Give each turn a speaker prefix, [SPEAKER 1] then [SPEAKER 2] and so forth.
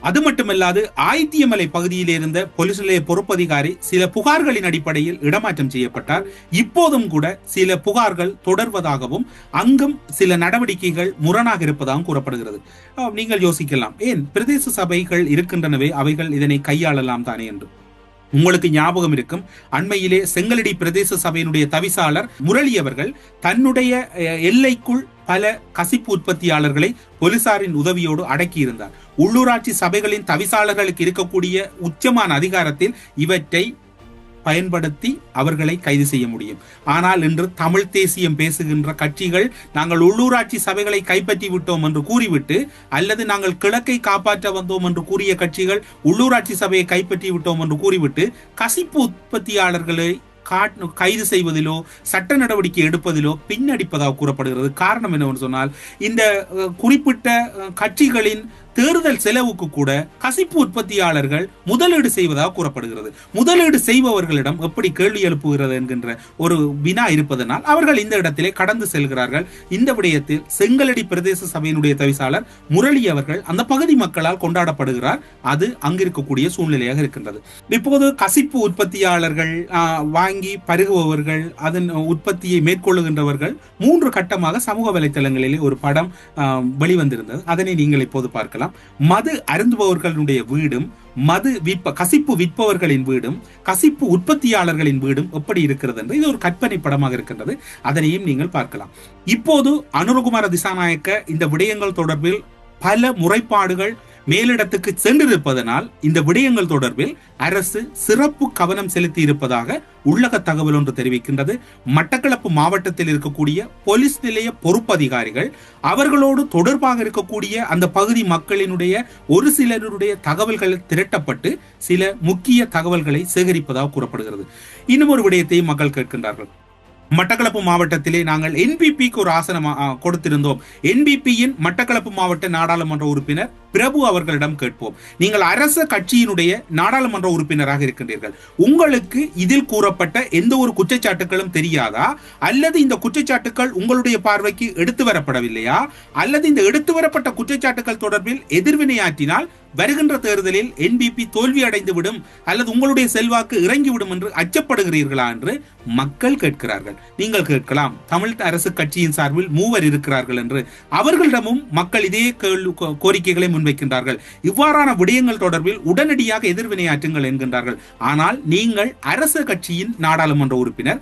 [SPEAKER 1] அது மட்டுமல்லாது ஆயித்தியமலை பகுதியில் இருந்த போலீஸ் நிலைய பொறுப்பதிகாரி சில புகார்களின் அடிப்படையில் இடமாற்றம் செய்யப்பட்டார். இப்போதும் கூட சில புகார்கள் தொடர்வதாகவும் அங்கும் சில நடவடிக்கைகள் முரணாக இருப்பதாகவும் கூறப்படுகிறது. நீங்கள் யோசிக்கலாம், ஏன் பிரதேச சபைகள் இருக்கின்றனவே, அவைகள் இதனை கையாளலாம் தானே என்று. உங்களுக்கு ஞாபகம் இருக்கும், அண்மையிலே செங்கலடி பிரதேச சபையினுடைய தவிசாளர் முரளி அவர்கள் தன்னுடைய எல்லைக்குள் பல கசிப்பு உற்பத்தியாளர்களை போலீசாரின் உதவியோடு அடக்கியிருந்தார். உள்ளூராட்சி சபைகளின் தவிசாளர்களுக்கு இருக்கக்கூடிய உச்சமான அதிகாரத்தில் இவற்றை பயன்படுத்தி அவர்களை கைது செய்ய முடியும். ஆனால் இன்று தமிழ் தேசியம் பேசுகின்ற கட்சிகள் நாங்கள் உள்ளூராட்சி சபைகளை கைப்பற்றி விட்டோம் என்று கூறிவிட்டு, அல்லது நாங்கள் கிழக்கை காப்பாற்ற வந்தோம் என்று கூறிய கட்சிகள் உள்ளூராட்சி சபையை கைப்பற்றி விட்டோம் என்று கூறிவிட்டு கசிப்பு உற்பத்தியாளர்களை கைது செய்வதிலோ சட்ட நடவடிக்கை எடுப்பதிலோ பின்னடிப்பதாக கூறப்படுகிறது. காரணம் என்னவென்று சொன்னால், இந்த குறிப்பிட்ட கட்சிகளின் தேர்தல் செலவுக்கு கூட கசிப்பு உற்பத்தியாளர்கள் முதலீடு செய்வதாக கூறப்படுகிறது. முதலீடு செய்பவர்களிடம் எப்படி கேள்வி எழுப்புகிறது என்கின்ற ஒரு வினா இருப்பதனால் அவர்கள் இந்த இடத்திலே கடந்து செல்கிறார்கள். இந்த விடயத்தில் செங்கலடி பிரதேச சபையினுடைய தவிசாளர் முரளி அவர்கள் அந்த பகுதி மக்களால் கொண்டாடப்படுகிறார். அது அங்கிருக்கக்கூடிய சூழ்நிலையாக இருக்கின்றது. இப்போது கசிப்பு உற்பத்தியாளர்கள், வாங்கி பருகுபவர்கள், அதன் உற்பத்தியை மேற்கொள்ளுகின்றவர்கள் 3 கட்டமாக சமூக வலைத்தளங்களிலே ஒரு படம் வெளிவந்திருந்தது. அதனை நீங்கள் இப்போது பார்க்கலாம். மது அருந்துபவர்களுடைய வீடும், கசிப்பு விற்பவர்களின் வீடும், கசிப்பு உற்பத்தியாளர்களின் வீடும் எப்படி இருக்கிறது என்று இது ஒரு கற்பனை படமாக இருக்கின்றது. அதனையும் நீங்கள் பார்க்கலாம். இப்போது அனுரகுமார திசாநாயக்க இந்த விடயங்கள் தொடர்பில் பல முறைப்பாடுகள் மேலிடத்துக்கு சென்றிருப்பதனால் இந்த விடயங்கள் தொடர்பில் அரசு சிறப்பு கவனம் செலுத்தி இருப்பதாக உள்ளக தகவல் ஒன்று தெரிவிக்கின்றது. மட்டக்களப்பு மாவட்டத்தில் இருக்கக்கூடிய போலீஸ் நிலைய பொறுப்பதிகாரிகள் அவர்களோடு தொடர்பாக இருக்கக்கூடிய அந்த பகுதி மக்களினுடைய ஒரு சிலருடைய தகவல்கள் திரட்டப்பட்டு சில முக்கிய தகவல்களை சேகரிப்பதாக கூறப்படுகிறது. இன்னும் ஒரு விடயத்தையும் மக்கள் கேட்கின்றார்கள். மட்டக்களப்பு மாவட்டத்திலே நாங்கள் என்பிபிக்கு ஒரு ஆசனம் கொடுத்திருந்தோம். என்பிபியின் மட்டக்களப்பு மாவட்ட நாடாளுமன்ற உறுப்பினர் பிரபு அவர்களிடம் கேட்போம். நீங்கள் அரச கட்சியினுடைய நாடாளுமன்ற உறுப்பினராக இருக்கின்றீர்கள், உங்களுக்கு இதில் கூறப்பட்ட எந்த ஒரு குற்றச்சாட்டுகளும் தெரியாதா? அல்லது இந்த குற்றச்சாட்டுகள் உங்களுடைய பார்வைக்கு எடுத்து வரப்படவில்லையா? அல்லது இந்த எடுத்து வரப்பட்ட குற்றச்சாட்டுகள் தொடர்பில் எதிர்வினையாற்றினால் வருகின்ற தேர்தலில் என்பிபி தோல்வி அடைந்து விடும் அல்லது உங்களுடைய செல்வாக்கு இறங்கிவிடும் என்று அச்சப்படுகிறீர்களா என்று மக்கள் கேட்கிறார்கள். நீங்கள் கேட்கலாம், தமிழ் அரசு கட்சியின் சார்பில் 3 இருக்கிறார்கள் என்று. அவர்களிடமும் மக்கள் இதே கோரிக்கைகளை முன்வைக்கின்றார்கள். இவ்வாறான விடயங்கள் தொடர்பில் உடனடியாக எதிர்வினையாற்றுங்கள் என்கின்றார்கள். ஆனால் நீங்கள் அரசு கட்சியின் நாடாளுமன்ற உறுப்பினர்,